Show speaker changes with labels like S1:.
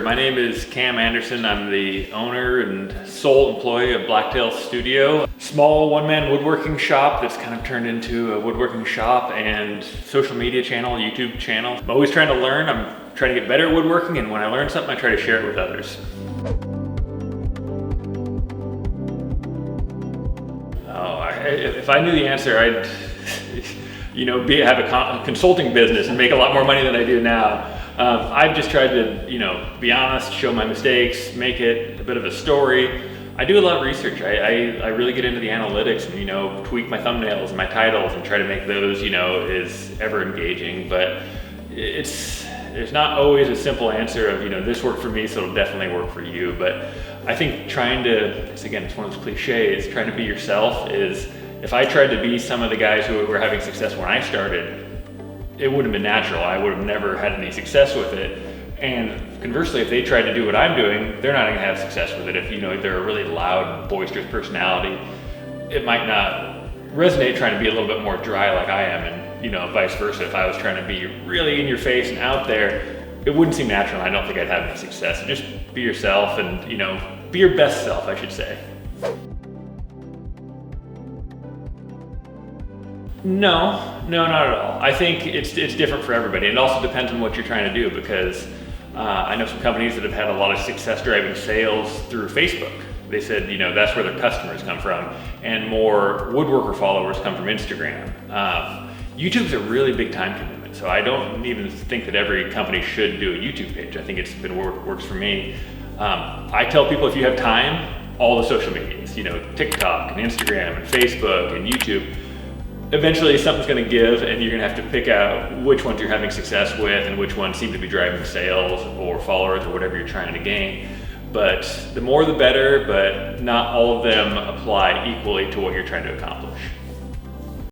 S1: My name is Cam Anderson. I'm the owner and sole employee of Blacktail Studio. Small one-man woodworking shop that's kind of turned into a woodworking shop and social media channel, YouTube channel. I'm always trying to learn. I'm trying to get better at woodworking, and when I learn something, I try to share it with others. If I knew the answer, I'd have a consulting business and make a lot more money than I do now. I've just tried to, be honest, show my mistakes, make it a bit of a story. I do a lot of research. I really get into the analytics and, tweak my thumbnails and my titles and try to make those, as ever engaging. But there's not always a simple answer of, this worked for me, so it'll definitely work for you. But I think it's one of those cliches, trying to be yourself is, if I tried to be some of the guys who were having success when I started, it wouldn't have been natural. I would have never had any success with it. And conversely, if they tried to do what I'm doing, they're not gonna have success with it. If they're a really loud, boisterous personality, it might not resonate trying to be a little bit more dry like I am, and vice versa. If I was trying to be really in your face and out there, it wouldn't seem natural. I don't think I'd have any success. So just be yourself and be your best self, I should say. No, not at all. I think it's different for everybody. It also depends on what you're trying to do, because I know some companies that have had a lot of success driving sales through Facebook. They said, that's where their customers come from, and more woodworker followers come from Instagram. YouTube's a really big time commitment, so I don't even think that every company should do a YouTube page. I think it's been works for me. I tell people, if you have time, all the social medias, TikTok and Instagram and Facebook and YouTube. Eventually something's going to give, and you're going to have to pick out which ones you're having success with and which ones seem to be driving sales or followers or whatever you're trying to gain. But the more the better, but not all of them apply equally to what you're trying to accomplish.